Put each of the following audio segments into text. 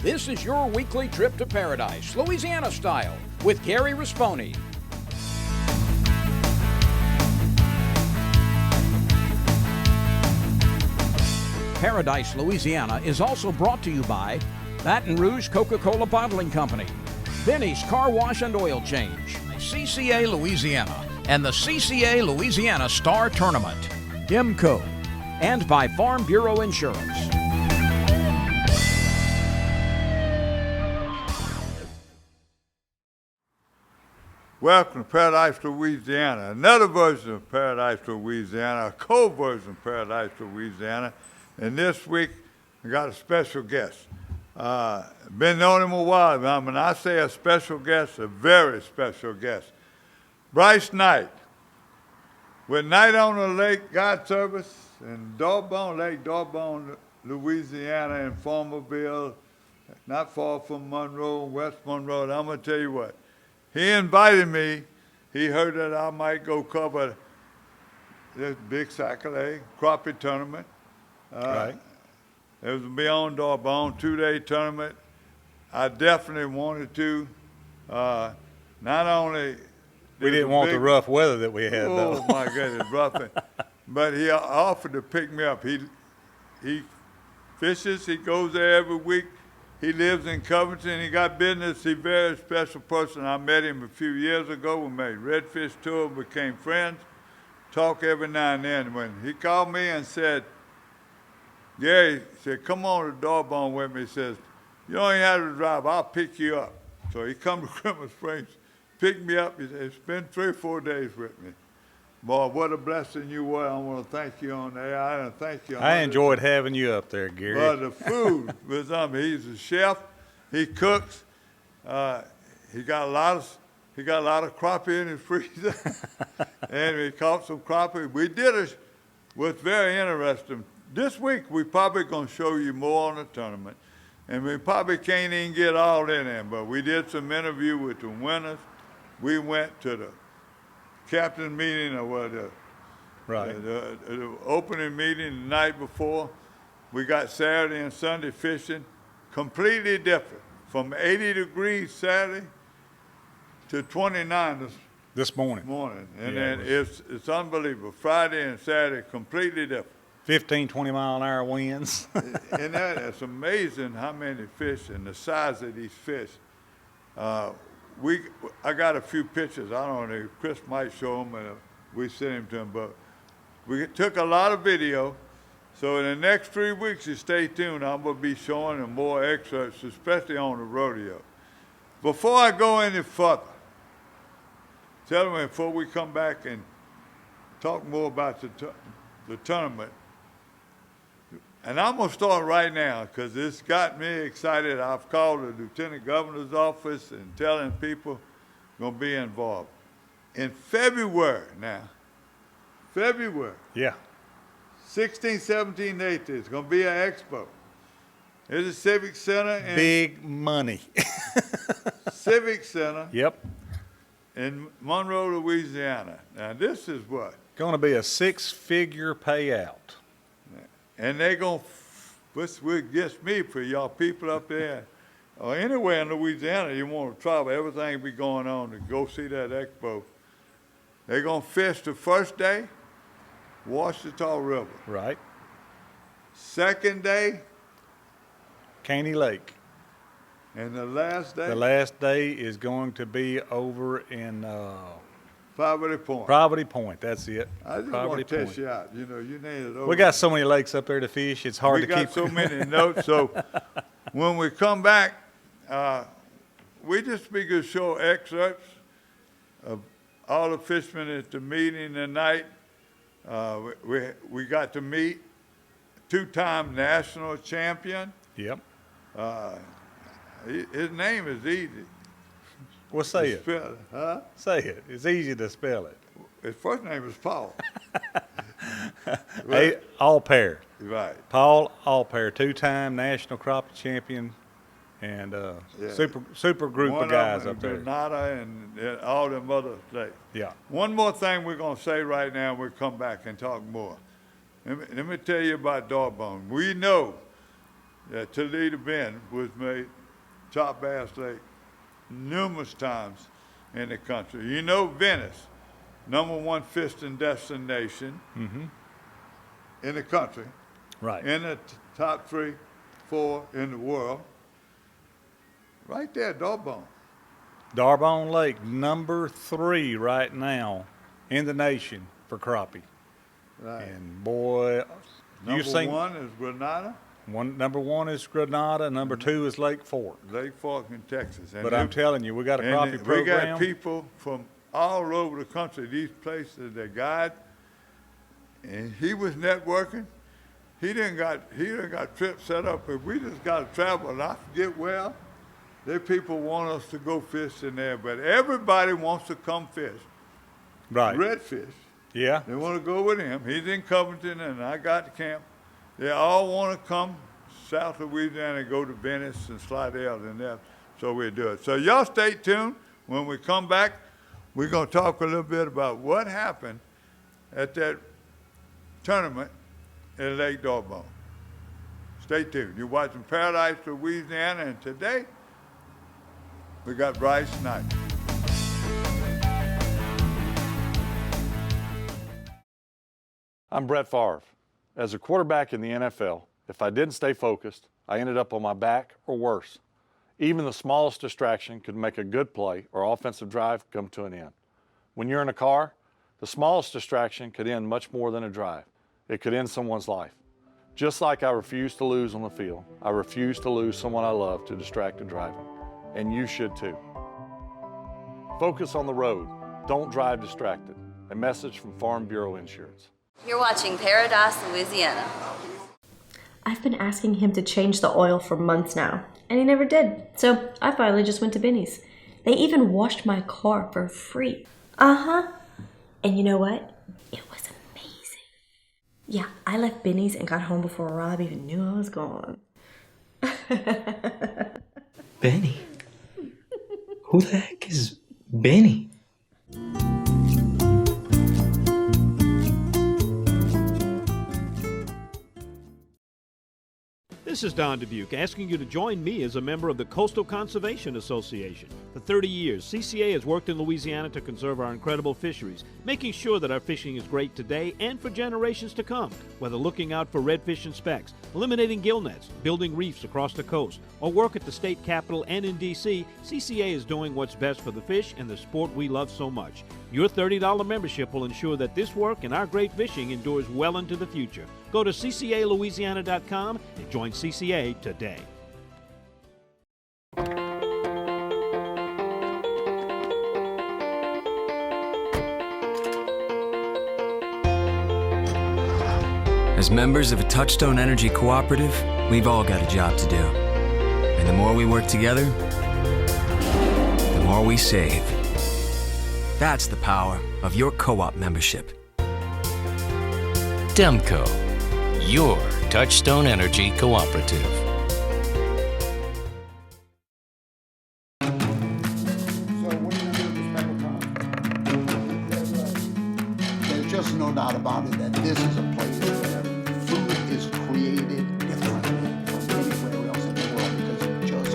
This is your weekly trip to paradise, Louisiana style, with Gary Risponi. Paradise, Louisiana is also brought to you by Baton Rouge Coca-Cola Bottling Company, Benny's Car Wash and Oil Change, CCA Louisiana, and the CCA Louisiana Star Tournament, IMCO, and by Farm Bureau Insurance. Welcome to Paradise, Louisiana. Another version of Paradise, Louisiana, a co-version of Paradise, Louisiana. And this week, I got a special guest. Been knowing him a while. When I say a special guest, a very special guest. Bryce Knight, with Night on the Lake God Service in Darbonne Lake, Darbonne, Louisiana, in Farmerville, not far from Monroe, West Monroe. And I'm going to tell you what. He invited me. He heard that I might go cover this big Sac-A-Lait crappie tournament. Right. It was beyond Darbonne, 2-day tournament. I definitely wanted to. Not only we didn't want the rough weather that we had, though. Oh my goodness, rough. But he offered to pick me up. He fishes. He goes there every week. He lives in Covington. He got business. He's a very special person. I met him a few years ago. We made redfish tour, became friends, talk every now and then. When he called me and said, Gary, he said, come on to Darbonne with me. He says, you don't even have to drive. I'll pick you up. So he come to Christmas Springs, picked me up. He said, spend 3 or 4 days with me. Boy, what a blessing you were. I want to thank you on there. I want to thank you. I enjoyed having you up there, Gary. But the food was he's a chef. He cooks. He got a lot of crappie in his freezer, and we caught some crappie. We did it. Was very interesting. This week we probably gonna show you more on the tournament, and we probably can't even get all in there. But we did some interview with the winners. We went to the captain meeting or the opening meeting the night before. We got Saturday and Sunday fishing, completely different. From 80 degrees Saturday to 29 this morning. And then it's unbelievable. Friday and Saturday, completely different. 15, 20-mile-an-hour winds. And it's amazing how many fish and the size of these fish. I got a few pictures. I don't know. Chris might show them, and we sent them to him. But we took a lot of video. So in the next 3 weeks, you stay tuned. I'm going to be showing them more excerpts, especially on the rodeo. Before I go any further, tell me before we come back and talk more about the tournament. And I'm going to start right now because this got me excited. I've called the Lieutenant Governor's office and telling people going to be involved. In February now, Yeah. 16, 17, 18, it's going to be an expo. There's a Civic Center. Big money. Civic Center. Yep. In Monroe, Louisiana. Now, this is what? Going to be a 6-figure payout. And they're going to, which gets me for y'all people up there, or anywhere in Louisiana, you want to travel, everything be going on to go see that expo. They're going to fish the first day, Washita River. Right. Second day, Caney Lake. and the last day, The last day is going to be over in Poverty Point. Poverty Point. That's it. I just want to test you out. You know, you need it over. We got so many lakes up there to fish. It's hard to keep. We got so many notes. So when we come back, we just be going to show excerpts of all the fishermen at the meeting tonight. We got to meet 2-time national champion. Yep. His name is easy. Well, say it. Spell, huh? Say it. It's easy to spell it. His first name is Paul. Allpair. Right. Paul Allpair, 2-time national crappie champion, and super group of guys up there. Granada and all them other states. Yeah. One more thing we're going to say right now, we'll come back and talk more. Let me tell you about Darbonne. We know Toledo Bend was made top bass lake numerous times in the country. You know Venice, #1 fishing destination in the country. Right. In the top 3, 4 in the world. Right there, Dawbone. Darbone Lake, #3 right now in the nation for crappie. Right. And boy, you've Number seen 1 is Grenada. #1 is Grenada, #2 is Lake Fork. Lake Fork in Texas. And But I'm telling you, we got a crappie we program. got people from all over the country, these places, they guide, and he was networking. He didn't got trips set up, but we just got to travel, and I forget where. They people want us to go fish in there, but everybody wants to come fish. Right. Redfish. Yeah. They want to go with him. He's in Covington, and I got the camp. They all want to come South Louisiana and go to Venice and Slidell and there, so we do it. So y'all stay tuned. When we come back, we're going to talk a little bit about what happened at that tournament in Lake Dawbone. Stay tuned. You're watching Paradise, Louisiana, and today we got Bryce Knight. I'm Brett Favre. As a quarterback in the NFL, if I didn't stay focused, I ended up on my back or worse. Even the smallest distraction could make a good play or offensive drive come to an end. When you're in a car, the smallest distraction could end much more than a drive. It could end someone's life. Just like I refuse to lose on the field, I refuse to lose someone I love to distracted driving. And you should too. Focus on the road. Don't drive distracted. A message from Farm Bureau Insurance. You're watching Paradise, Louisiana. I've been asking him to change the oil for months now, and he never did. So I finally just went to Benny's. They even washed my car for free. Uh-huh. And you know what? It was amazing. Yeah, I left Benny's and got home before Rob even knew I was gone. Benny? Who the heck is Benny? This is Don Dubuque asking you to join me as a member of the Coastal Conservation Association. For 30 years, CCA has worked in Louisiana to conserve our incredible fisheries, making sure that our fishing is great today and for generations to come. Whether looking out for redfish and specks, eliminating gill nets, building reefs across the coast, or work at the state capitol and in D.C., CCA is doing what's best for the fish and the sport we love so much. Your $30 membership will ensure that this work and our great fishing endures well into the future. Go to ccalouisiana.com and join CCA today. As members of a Touchstone Energy cooperative, we've all got a job to do. And the more we work together, the more we save. That's the power of your co-op membership. Demco, your Touchstone Energy cooperative. There's just no doubt about it that this is a place where food is created differently from anywhere else in the world because it just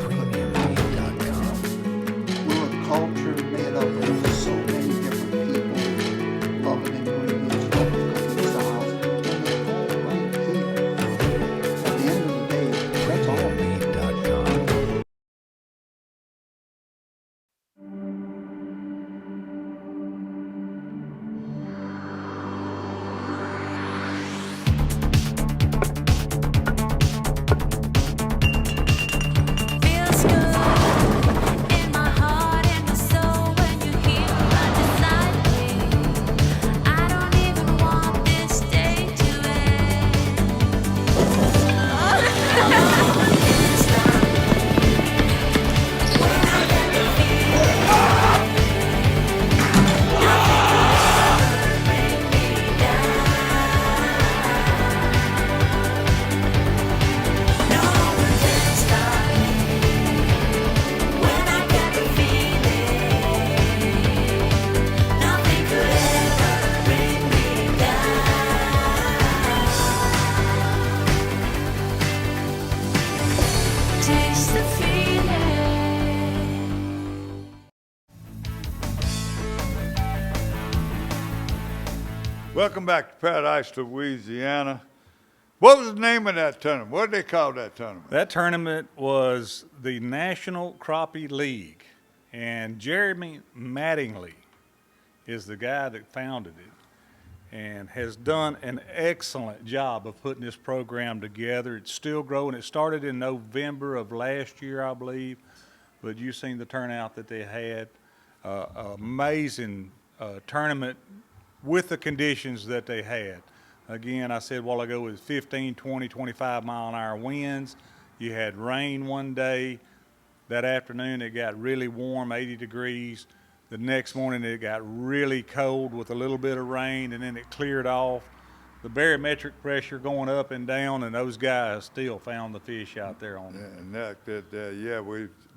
we're a culture made up of so many different people, loving ingredients, loving cooking styles, and they're all right here. At the end of the day, that's all. Welcome back to Paradise, Louisiana. What was the name of that tournament? What did they call that tournament? That tournament was the National Crappie League, and Jeremy Mattingly is the guy that founded it and has done an excellent job of putting this program together. It's still growing. It started in November of last year, I believe, but you've seen the turnout that they had. Amazing tournament with the conditions that they had. Again, I said a while ago, it was 15, 20, 25 mile an hour winds. You had rain one day. That afternoon, it got really warm, 80 degrees. The next morning, it got really cold with a little bit of rain, and then it cleared off. The barometric pressure going up and down, and those guys still found the fish out there on it. And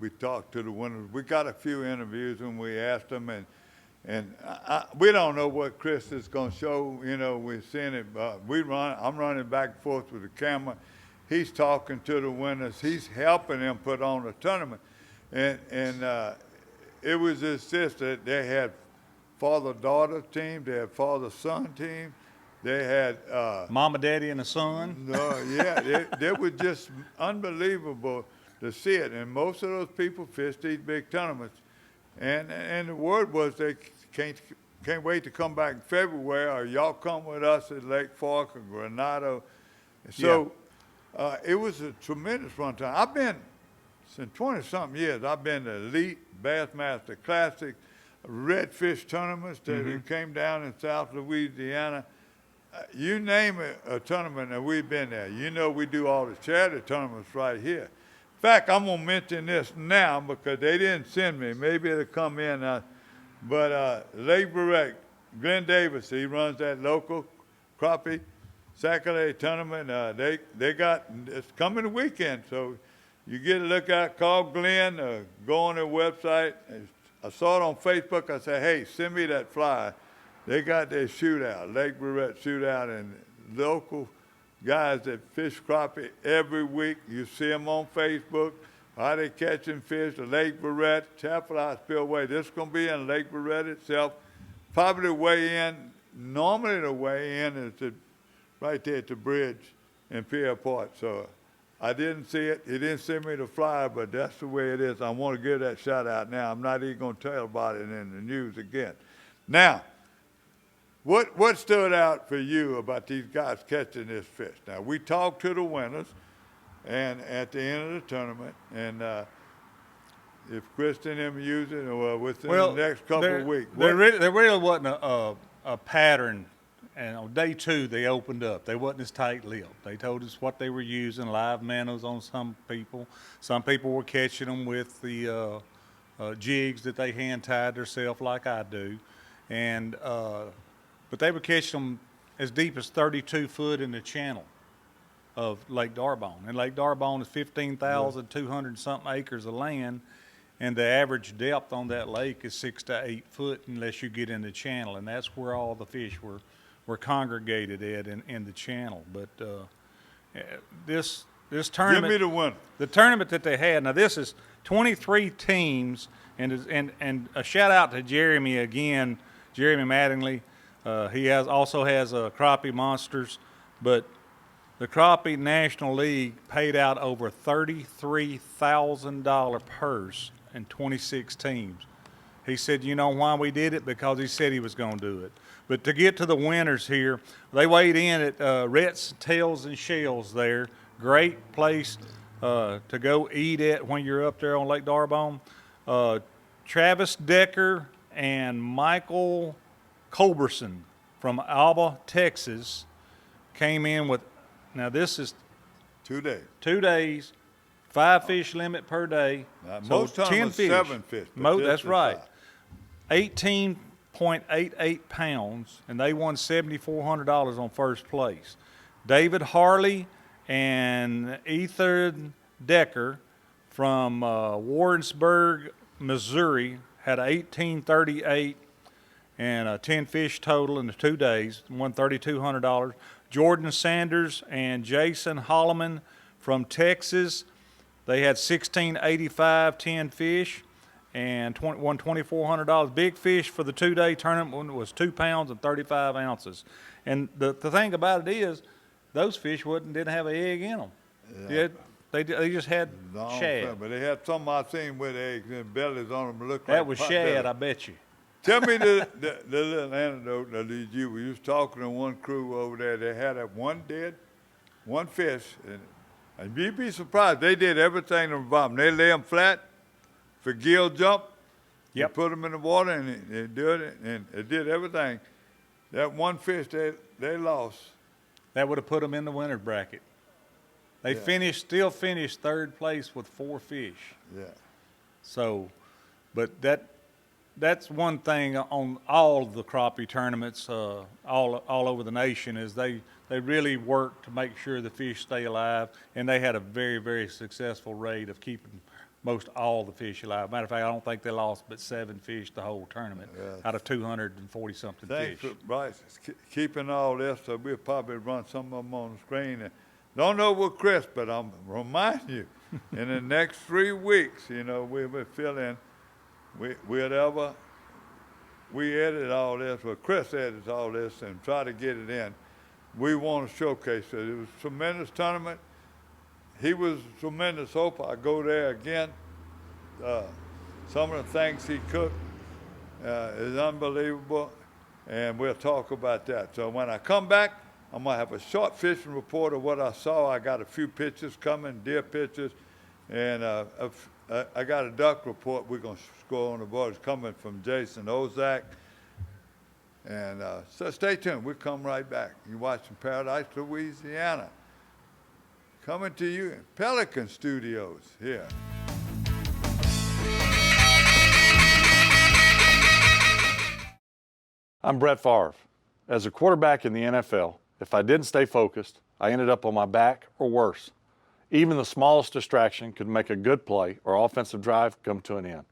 we talked to the winners. We got a few interviews and we asked them, and we don't know what Chris is going to show. You know, we're seeing it. I'm running back and forth with the camera. He's talking to the winners. He's helping them put on a tournament. And it was just this, that they had father-daughter team, they had father-son team, they had Mama, Daddy, and a son. They were just unbelievable to see it. And most of those people fish these big tournaments. And the word was they can't wait to come back in February, or y'all come with us at Lake Fork or Granado. So it was a tremendous run time. I've been, since 20-something years, I've been to Elite, Bassmaster Classic, redfish tournaments that came down in South Louisiana. You name a tournament and we've been there. You know we do all the charity tournaments right here. In fact, I'm going to mention this now because they didn't send me. Maybe it'll come in. But Lake Barrett, Glenn Davis, he runs that local crappie Saturday tournament. They got, it's coming the weekend, so you get a look out, call Glenn, go on their website. I saw it on Facebook. I said, hey, send me that flyer. They got their shootout, Lake Barrett shootout, and local guys that fish crappie every week. You see them on Facebook. How they catching fish, the Lake Barrett, Chapel House Spillway. This is going to be in Lake Barrett itself. Probably the way in, normally the way in is right there at the bridge in Pierpont. So I didn't see it. He didn't send me the flyer, but that's the way it is. I want to give that shout out now. I'm not even going to tell about it in the news again. Now, what stood out for you about these guys catching this fish? Now, we talked to the winners and at the end of the tournament, and if Kristen and them use it, or within the next couple of weeks. There really wasn't a pattern. And on day 2, they opened up. They wasn't as tight-lipped. They told us what they were using, live minnows on some people. Some people were catching them with the jigs that they hand-tied themselves like I do. And but they were catching them as deep as 32 foot in the channel of Lake Darbone. And Lake Darbone is 15,200-something acres of land, and the average depth on that lake is 6 to 8 foot unless you get in the channel, and that's where all the fish were congregated at in the channel. But this tournament, give me the winner. The tournament that they had. Now this is 23 teams, and a shout out to Jeremy again, Jeremy Mattingly. He also has Crappie Monsters, but the Crappie National League paid out over $33,000 purse in 26 teams. He said, you know why we did it? Because he said he was going to do it. But to get to the winners here, they weighed in at Rhett's Tails and Shells there. Great place to go eat at when you're up there on Lake Darbone. Travis Decker and Michael Culberson from Alba, Texas, came in with, now this is 2 days. 2 days, 5 fish limit per day. So most times 10 fish. 7 fish. That's right. 18.88 pounds, and they won $7,400 on first place. David Harley and Ethan Decker from Warrensburg, Missouri, had 1838 and 10 fish total in the 2 days, won $3,200. Jordan Sanders and Jason Holloman from Texas, they had 1685, 10 fish. and won $2,400. Big fish for the 2-day tournament was 2 pounds and 35 ounces. And the thing about it is, those fish didn't have an egg in them. Yeah. They just had shad. But they had some I seen with eggs and bellies on them. Look That like was pot shad, belly. I bet you. Tell me the little anecdote that you was talking to one crew over there. They had that one fish, and you'd be surprised. They did everything on the bottom. They lay them flat for gill jump. Yep. They put them in the water and they did it, and it did everything. That one fish they lost. That would have put them in the winner's bracket. They still finished third place with 4 fish. Yeah. So, but that's one thing on all of the crappie tournaments, all over the nation, is they really work to make sure the fish stay alive, and they had a very, very successful rate of keeping most all the fish alive. Matter of fact, I don't think they lost but 7 fish the whole tournament out of 240-something fish. Thanks for Bryce keeping all this, so we'll probably run some of them on the screen. And don't know what Chris, but I'm remind you, in the next 3 weeks, we'll be filling whatever we edit all this, well, Chris edits all this and try to get it in. We want to showcase it. It was a tremendous tournament. He was a tremendous hope. I go there again. Some of the things he cooked is unbelievable, and we'll talk about that. So when I come back, I'm going to have a short fishing report of what I saw. I got a few pictures coming, deer pictures, and I got a duck report we're going to score on the board. It's coming from Jason Ozak. And so stay tuned. We'll come right back. You're watching Paradise, Louisiana. Coming to you in Pelican Studios here. I'm Brett Favre. As a quarterback in the NFL, if I didn't stay focused, I ended up on my back or worse. Even the smallest distraction could make a good play or offensive drive come to an end.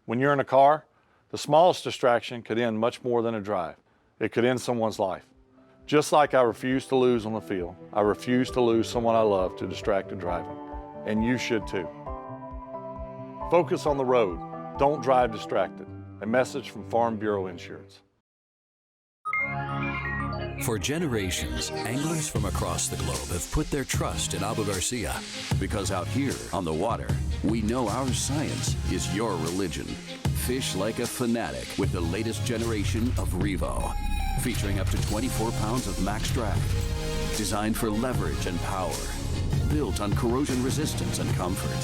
When you're in a car, the smallest distraction could end much more than a drive. It could end someone's life. Just like I refuse to lose on the field, I refuse to lose someone I love to distracted driving. And you should too. Focus on the road. Don't drive distracted. A message from Farm Bureau Insurance. For generations, anglers from across the globe have put their trust in Abu Garcia, because out here on the water, we know our science is your religion. Fish like a fanatic with the latest generation of Revo, featuring up to 24 pounds of max drag, designed for leverage and power, built on corrosion resistance and comfort.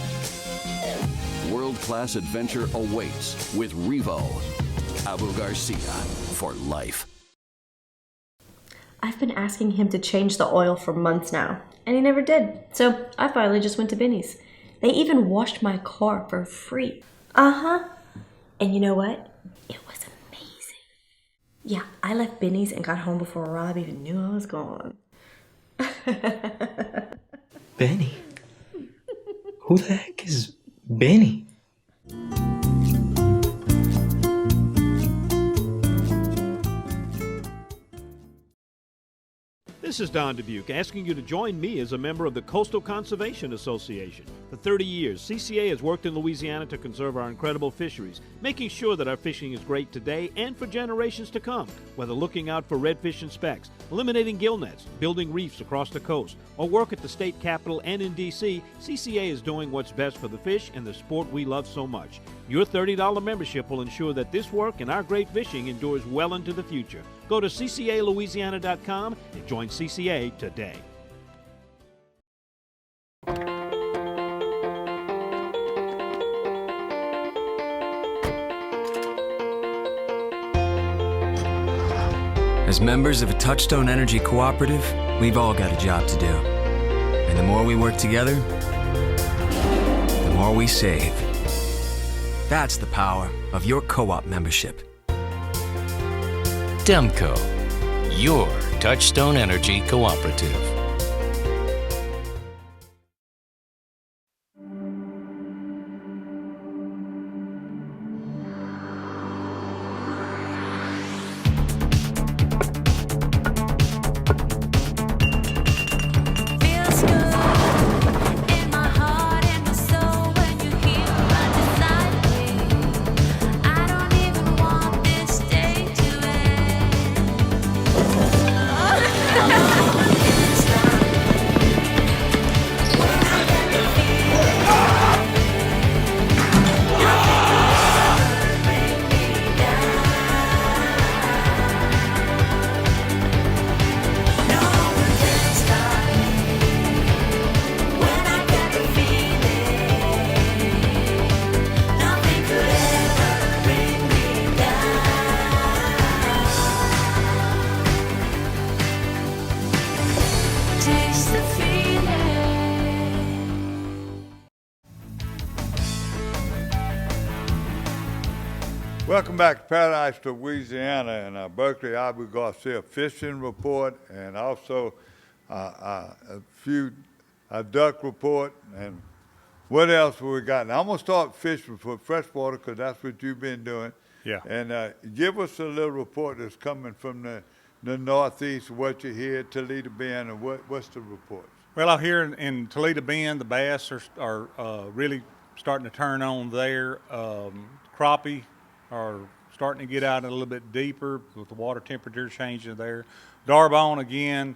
World-class adventure awaits with Revo. Abu Garcia for life. I've been asking him to change the oil for months now, and he never did. So I finally just went to Benny's. They even washed my car for free. Uh-huh. And you know what? It was amazing. Yeah, I left Benny's and got home before Rob even knew I was gone. Benny? Who the heck is Benny? This is Don Dubuque asking you to join me as a member of the Coastal Conservation Association. For 30 years, CCA has worked in Louisiana to conserve our incredible fisheries, making sure that our fishing is great today and for generations to come. Whether looking out for redfish and specks, eliminating gill nets, building reefs across the coast, or work at the state capitol and in D.C., CCA is doing what's best for the fish and the sport we love so much. Your $30 membership will ensure that this work and our great fishing endures well into the future. Go to ccalouisiana.com and join CCA today. As members of a Touchstone Energy Cooperative, we've all got a job to do. And the more we work together, the more we save. That's the power of your co-op membership. Demco, your Touchstone Energy Cooperative. Welcome back to Paradise, Louisiana, and Berkeley Abu Garcia fishing report, and also a duck report, and what else we got? Now, I'm gonna start fishing for freshwater because that's what you've been doing. Yeah. And give us a little report that's coming from the Northeast, what you hear, Toledo Bend, and what's the report? Well, out here in Toledo Bend, the bass are really starting to turn on there. Crappie are starting to get out a little bit deeper with the water temperature changing there. Darbone, again,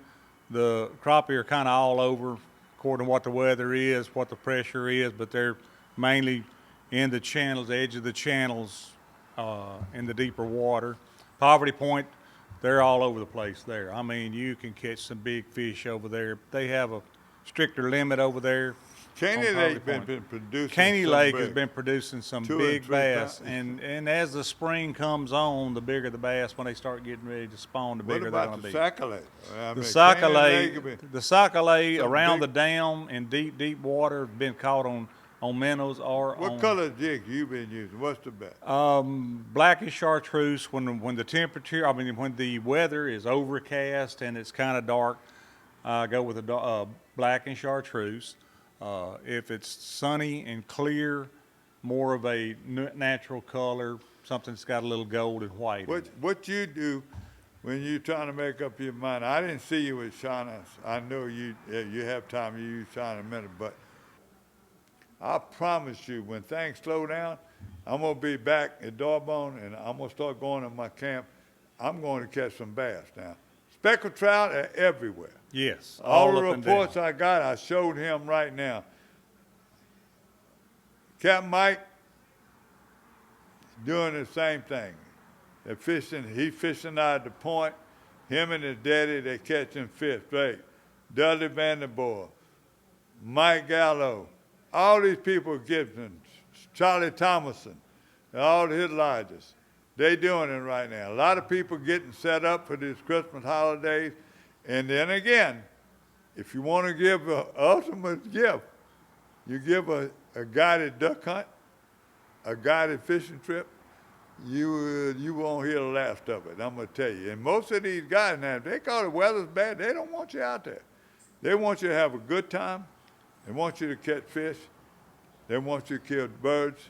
the crappie are kind of all over according to what the weather is, what the pressure is, but they're mainly in the channels, the edge of the channels, in the deeper water. Poverty Point, they're all over the place there. I mean, you can catch some big fish over there. They have a stricter limit over there. Caney Lake been producing. Caney Lake has been producing some 2 and big 3 bass, pounds. and as the spring comes on, the bigger the bass. When they start getting ready to spawn, the bigger they're going to be. What about the Sac-a-lait? The Sac-a-lait around the dam in deep water have been caught on minnows or What color jig you been using? What's the best? blackish chartreuse. When the temperature, when the weather is overcast and it's kind of dark, I go with a black and chartreuse. If it's sunny and clear, more of a natural color, something that's got a little gold and white. What you do when you're trying to make up your mind? I didn't see you with Shauna. I know you have time to use Shauna in a minute, but I promise you, when things slow down, I'm gonna be back at Darbone, and I'm gonna start going to my camp. I'm going to catch some bass now. Speckled trout are everywhere. Yes. All the reports I got, I showed him right now. Captain Mike doing the same thing. He's fishing out at the point. Him and his daddy, they catching fish. Right. Dudley Vanderboer, Mike Gallo, all these people, Gibson, Charlie Thomason, all his lodges. They doing it right now. A lot of people getting set up for these Christmas holidays. And then again, if you want to give an ultimate gift, you give a guided duck hunt, a guided fishing trip, you won't hear the last of it, I'm going to tell you. And most of these guys now, if they call the weather's bad, they don't want you out there. They want you to have a good time. They want you to catch fish. They want you to kill birds.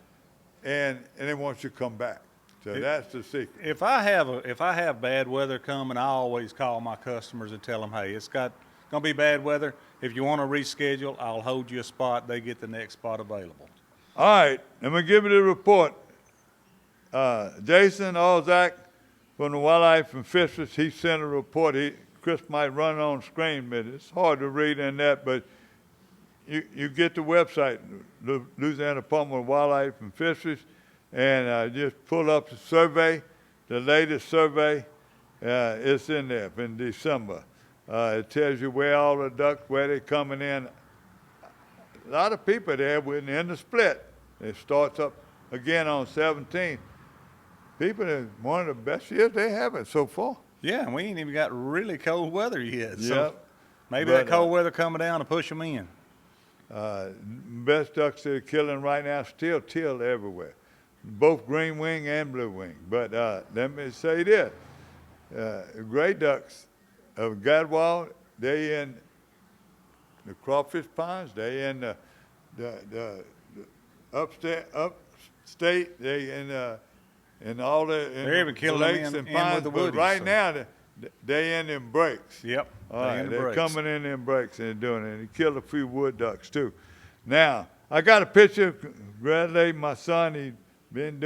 And they want you to come back. So that's the secret. If I have bad weather coming, I always call my customers and tell them, hey, it's gonna be bad weather. If you want to reschedule, I'll hold you a spot. They get the next spot available. All right, I'm gonna give you the report. Jason Alzak from the Wildlife and Fisheries, he sent a report. Chris might run on screen, but it's hard to read in that. But you get the website, the Louisiana Department of Wildlife and Fisheries. And just pull up the survey, the latest survey. It's in there in December. It tells you where all the ducks, where they're coming in. A lot of people there in the split. It starts up again on 17th. People, it's one of the best years they have so far. Yeah, and we ain't even got really cold weather yet. Yep. So maybe that cold weather coming down to push them in. Best ducks they're killing right now, still teal everywhere. Both green wing and blue wing. But let me say this, gray ducks of Gadwall, they in the crawfish ponds, they in the upstate, they in all the they're even killing lakes them and ponds. with the woodies, but right now, they in them breaks. Yep. All right, they're coming in them breaks and doing it. And he killed a few wood ducks too. Now, I got a picture, congratulating my son. He been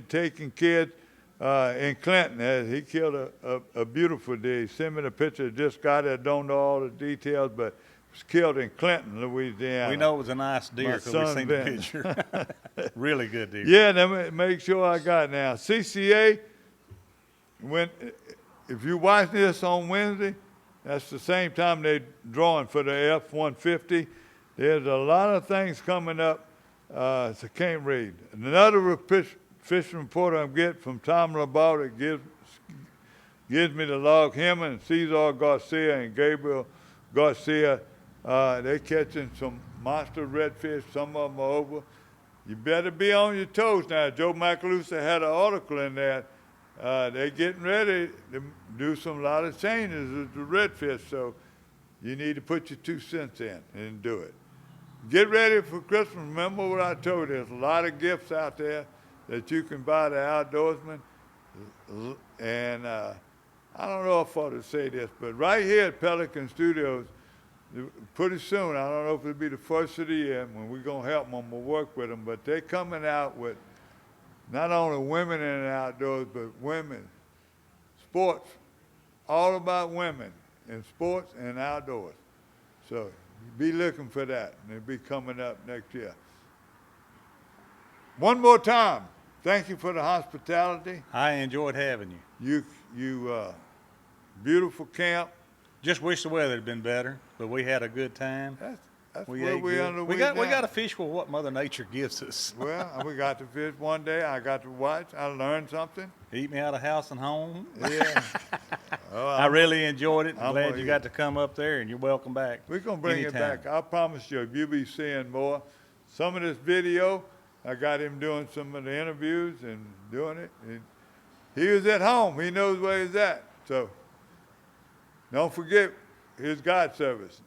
taking kids in Clinton. He killed a beautiful deer. He sent me the picture, just got it, don't know all the details, but it was killed in Clinton, Louisiana. We know it was a nice deer because we seen the picture. Really good deer. Yeah, let me make sure I got it now. CCA, if you watch this on Wednesday, that's the same time they're drawing for the F-150. There's a lot of things coming up. So I can't read. Another fishing report I'm getting from Tom Labaud that gives me the log. Him and Cesar Garcia and Gabriel Garcia, they're catching some monster redfish. Some of them are over. you better be on your toes now. Joe Macalusa had an article in there. They're getting ready to do a lot of changes with the redfish, so you need to put your 2 cents in and do it. Get ready for Christmas. Remember what I told you. There's a lot of gifts out there that you can buy the outdoorsman. And I don't know if I ought to say this, but right here at Pelican Studios, pretty soon, I don't know if it'll be the first of the year when we're going to help them or work with them, but they're coming out with not only women in the outdoors, but women, sports, all about women in sports and outdoors. So be looking for that, and it'll be coming up next year. One more time, thank you for the hospitality. I enjoyed having you. You beautiful camp. Just wish the weather had been better, but we had a good time. That's we where ate we good. under We got to fish for what Mother Nature gives us. Well, we got to fish one day. I got to watch. I learned something. Eat me out of house and home. Yeah. I really enjoyed it. I'm glad you got to come up there, and you're welcome back. We're going to bring anytime. it back. I promise you, you'll be seeing more. Some of this video, I got him doing some of the interviews and doing it. And he was at home. He knows where he's at. So don't forget his God service.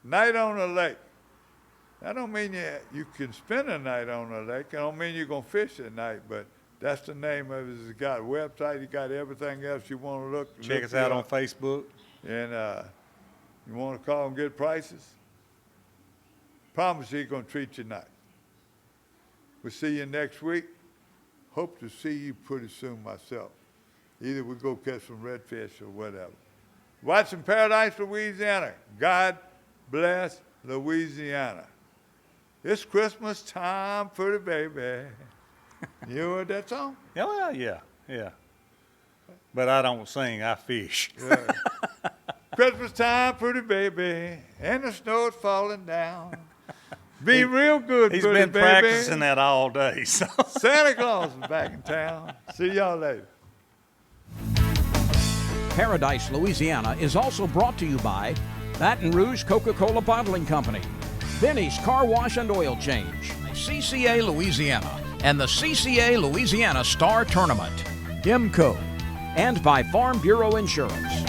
Night on the lake. That don't mean you can spend a night on the lake. I don't mean you're going to fish at night, but that's the name of it. He's got a website. He got everything else you want to look. Check us out on Facebook. And you want to call and get prices? Promise he's going to treat you nice. We'll see you next week. Hope to see you pretty soon myself. Either we go catch some redfish or whatever. Watching Paradise, Louisiana. God bless Louisiana. It's Christmas time for the baby. You heard that song? Oh, yeah. But I don't sing, I fish. Yeah. Christmas time for the baby, and the snow's falling down. Be real good, He's pretty been baby. practicing that all day. So. Santa Claus is back in town. See y'all later. Paradise, Louisiana is also brought to you by Baton Rouge Coca-Cola Bottling Company, Benny's Car Wash and Oil Change, CCA Louisiana, and the CCA Louisiana Star Tournament, IMCO, and by Farm Bureau Insurance.